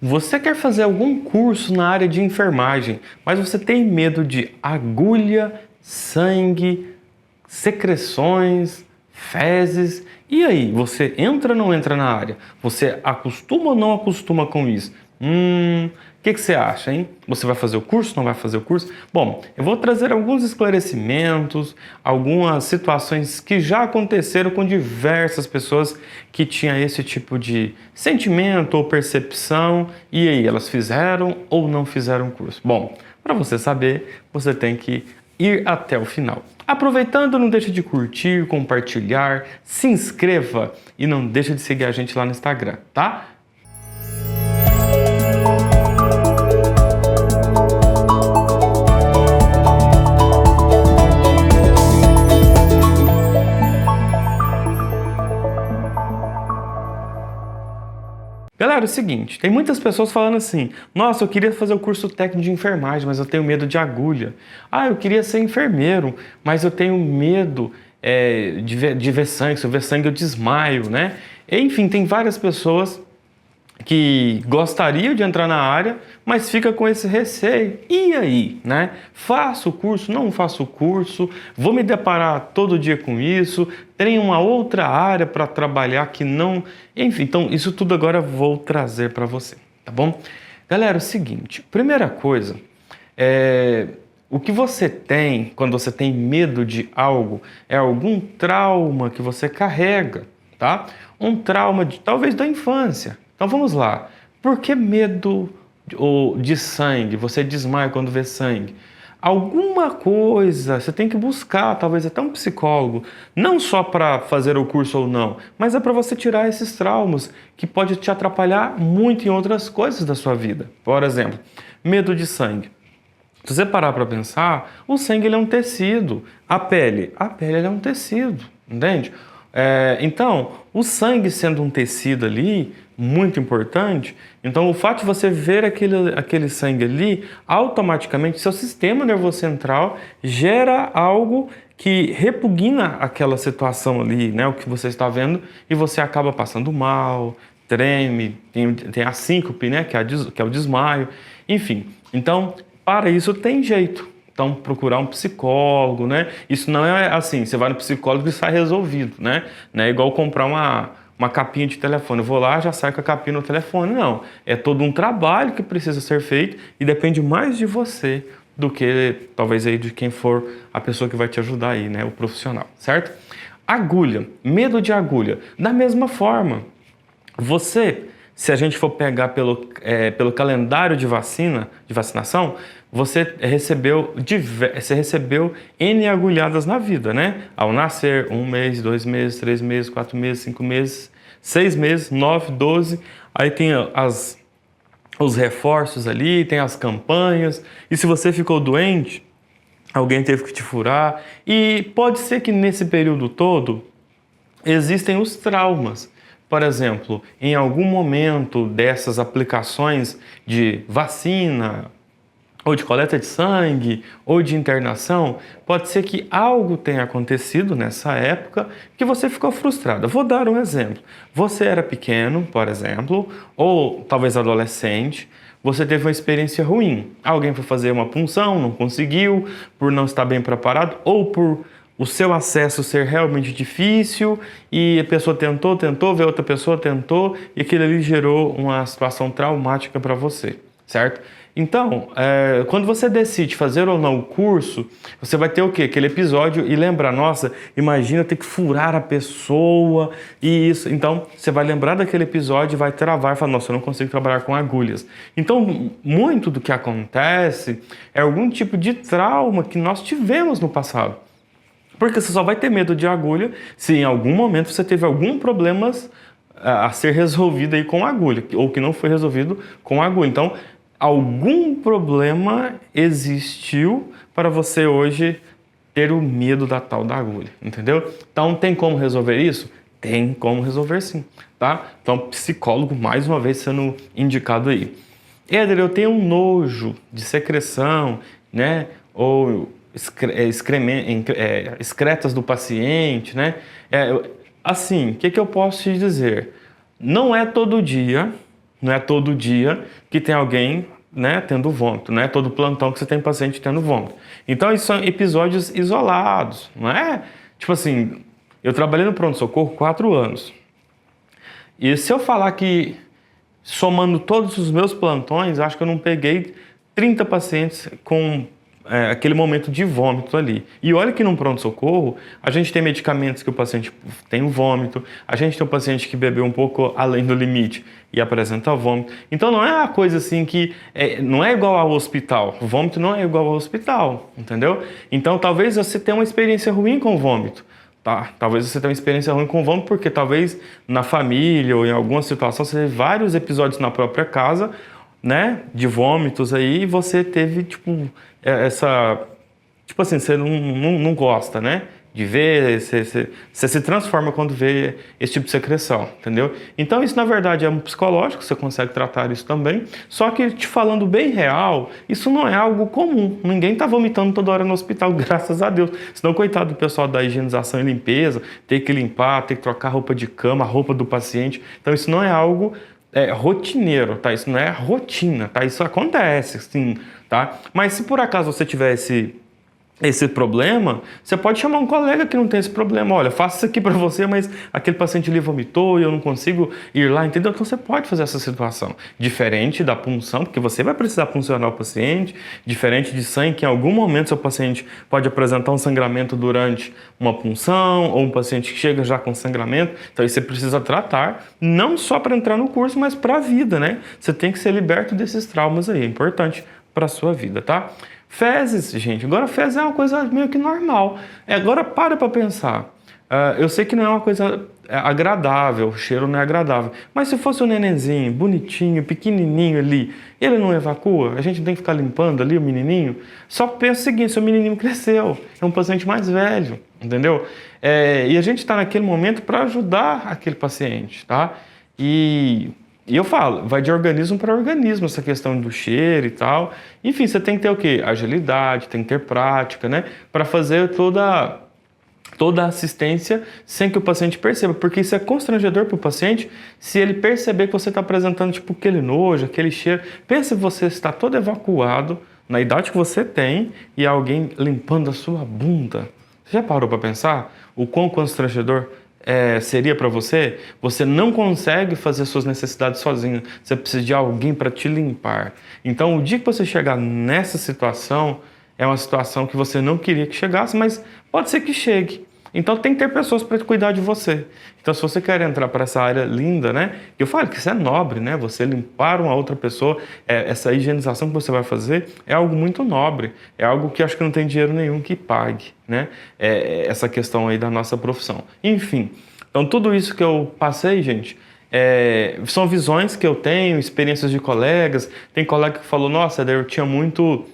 Você quer fazer algum curso na área de enfermagem, mas você tem medo de agulha, sangue, secreções, fezes. E aí, você entra ou não entra na área? Você acostuma ou não acostuma com isso? O que você acha, hein? Você vai fazer o curso, não vai fazer o curso? Bom, eu vou trazer alguns esclarecimentos, algumas situações que já aconteceram com diversas pessoas que tinham esse tipo de sentimento ou percepção. E aí, elas fizeram ou não fizeram o curso? Bom, para você saber, você tem que ir até o final. Aproveitando, não deixe de curtir, compartilhar, se inscreva e não deixe de seguir a gente lá no Instagram, tá? Galera, é o seguinte, tem muitas pessoas falando assim: nossa, eu queria fazer o curso técnico de enfermagem, mas eu tenho medo de agulha. Ah, eu queria ser enfermeiro, mas eu tenho medo de ver sangue. Se eu ver sangue eu desmaio, né? Enfim, tem várias pessoas que gostaria de entrar na área, mas fica com esse receio. E aí, né? Faço o curso, não faço o curso, vou me deparar todo dia com isso, tenho uma outra área para trabalhar que não... Enfim, então isso tudo agora eu vou trazer para você, tá bom? Galera, é o seguinte, primeira coisa, o que você tem quando você tem medo de algo é algum trauma que você carrega, tá? Um trauma talvez da infância. Então vamos lá. Por que medo de sangue? Você desmaia quando vê sangue? Alguma coisa você tem que buscar, talvez até um psicólogo, não só para fazer o curso ou não, mas é para você tirar esses traumas que pode te atrapalhar muito em outras coisas da sua vida. Por exemplo, medo de sangue. Se você parar para pensar, o sangue ele é um tecido. A pele ele é um tecido, entende? Então, o sangue sendo um tecido ali, muito importante, então o fato de você ver aquele sangue ali, automaticamente seu sistema nervoso central gera algo que repugna aquela situação ali, né, o que você está vendo, e você acaba passando mal, treme, tem a síncope, né, que é o desmaio, enfim. Então, para isso tem jeito. Então, procurar um psicólogo, né? Isso não é assim, você vai no psicólogo e sai resolvido, né? Não é igual comprar uma capinha de telefone. Eu vou lá, já saio com a capinha no telefone. Não, é todo um trabalho que precisa ser feito e depende mais de você do que, talvez, aí de quem for a pessoa que vai te ajudar aí, né? O profissional, certo? Agulha, medo de agulha. Da mesma forma, se a gente for pegar pelo calendário de vacinação, você recebeu N agulhadas na vida, né? Ao nascer, 1 mês, 2 meses, 3 meses, 4 meses, 5 meses, 6 meses, 9, 12. Aí tem os reforços ali, tem as campanhas. E se você ficou doente, alguém teve que te furar. E pode ser que nesse período todo existem os traumas. Por exemplo, em algum momento dessas aplicações de vacina, ou de coleta de sangue, ou de internação, pode ser que algo tenha acontecido nessa época que você ficou frustrado. Vou dar um exemplo. Você era pequeno, por exemplo, ou talvez adolescente, você teve uma experiência ruim. Alguém foi fazer uma punção, não conseguiu, por não estar bem preparado, ou por o seu acesso ser realmente difícil, e a pessoa tentou, veio outra pessoa, tentou, e aquilo ali gerou uma situação traumática para você, certo? Então, quando você decide fazer ou não o curso, você vai ter o quê? Aquele episódio e lembrar, nossa, imagina ter que furar a pessoa e isso. Então, você vai lembrar daquele episódio e vai travar e falar, nossa, eu não consigo trabalhar com agulhas. Então, muito do que acontece é algum tipo de trauma que nós tivemos no passado. Porque você só vai ter medo de agulha se em algum momento você teve algum problema a ser resolvido aí com agulha, ou que não foi resolvido com agulha. Então, algum problema existiu para você hoje ter o medo da tal da agulha, entendeu? Então, tem como resolver isso? Tem como resolver sim, tá? Então, psicólogo, mais uma vez, sendo indicado aí. Éder, eu tenho um nojo de secreção, né? Ou excretas do paciente, né? Assim, o que eu posso te dizer? Não é todo dia, Não é todo dia que tem alguém, né, tendo vômito, não é todo plantão que você tem paciente tendo vômito. Então, isso são episódios isolados, não é? Tipo assim, eu trabalhei no pronto-socorro 4 anos. E se eu falar que, somando todos os meus plantões, acho que eu não peguei 30 pacientes com aquele momento de vômito ali. E olha que num pronto-socorro, a gente tem medicamentos que o paciente tem o vômito, a gente tem o paciente que bebeu um pouco além do limite e apresenta vômito. Então não é uma coisa assim que não é igual ao hospital. O vômito não é igual ao hospital, entendeu? Então talvez você tenha uma experiência ruim com o vômito. Tá? Talvez você tenha uma experiência ruim com vômito porque talvez na família ou em alguma situação você teve vários episódios na própria casa, né, de vômitos aí, e você teve, tipo, tipo assim, você não gosta, né, de ver, você se transforma quando vê esse tipo de secreção, entendeu? Então isso, na verdade, é um psicológico, você consegue tratar isso também, só que, te falando bem real, isso não é algo comum, ninguém tá vomitando toda hora no hospital, graças a Deus, senão, coitado do pessoal da higienização e limpeza, ter que limpar, ter que trocar roupa de cama, a roupa do paciente, então isso não é algo rotineiro, tá? Isso não é rotina, tá? Isso acontece, sim, tá? Mas se por acaso você tiver esse problema, você pode chamar um colega que não tem esse problema. Olha, faço isso aqui para você, mas aquele paciente ali vomitou e eu não consigo ir lá, entendeu? Então você pode fazer essa situação. Diferente da punção, porque você vai precisar puncionar o paciente, diferente de sangue, que em algum momento seu paciente pode apresentar um sangramento durante uma punção, ou um paciente que chega já com sangramento. Então aí você precisa tratar, não só para entrar no curso, mas para a vida, né? Você tem que ser liberto desses traumas aí, é importante para a sua vida, tá? Fezes, gente, agora fezes é uma coisa meio que normal. Agora para pensar. Eu sei que não é uma coisa agradável, o cheiro não é agradável. Mas se fosse um nenenzinho, bonitinho, pequenininho ali, ele não evacua? A gente tem que ficar limpando ali o menininho? Só pensa o seguinte, seu menininho cresceu, é um paciente mais velho, entendeu? E a gente está naquele momento para ajudar aquele paciente, tá? E eu falo, vai de organismo para organismo, essa questão do cheiro e tal. Enfim, você tem que ter o quê? Agilidade, tem que ter prática, né? Para fazer toda a assistência sem que o paciente perceba. Porque isso é constrangedor para o paciente se ele perceber que você está apresentando tipo aquele nojo, aquele cheiro. Pensa se você está todo evacuado, na idade que você tem, e alguém limpando a sua bunda. Você já parou para pensar o quão constrangedor seria para você? Você não consegue fazer suas necessidades sozinho, você precisa de alguém para te limpar. Então, o dia que você chegar nessa situação, é uma situação que você não queria que chegasse, mas pode ser que chegue. Então, tem que ter pessoas para cuidar de você. Então, se você quer entrar para essa área linda, né? Eu falo que isso é nobre, né? Você limpar uma outra pessoa, essa higienização que você vai fazer é algo muito nobre. É algo que acho que não tem dinheiro nenhum que pague, né? Essa questão aí da nossa profissão. Enfim, então tudo isso que eu passei, gente, são visões que eu tenho, experiências de colegas. Tem colega que falou, nossa, eu tinha muito...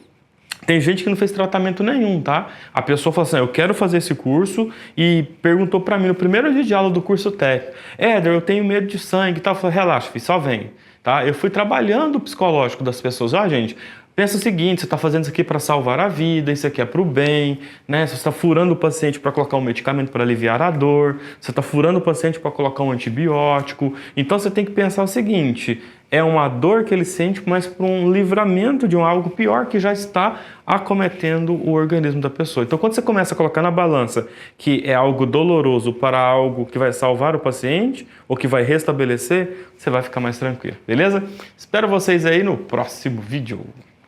Tem gente que não fez tratamento nenhum, tá? A pessoa falou assim, eu quero fazer esse curso e perguntou pra mim no primeiro dia de aula do curso técnico, Éder, eu tenho medo de sangue e tal. Eu falei, relaxa, filho, só vem, tá? Eu fui trabalhando o psicológico das pessoas. Gente, pensa o seguinte, você está fazendo isso aqui para salvar a vida, isso aqui é para o bem, né? Você está furando o paciente para colocar um medicamento para aliviar a dor, você está furando o paciente para colocar um antibiótico. Então você tem que pensar o seguinte, é uma dor que ele sente, mas por um livramento de algo pior que já está acometendo o organismo da pessoa. Então quando você começa a colocar na balança que é algo doloroso para algo que vai salvar o paciente ou que vai restabelecer, você vai ficar mais tranquilo, beleza? Espero vocês aí no próximo vídeo.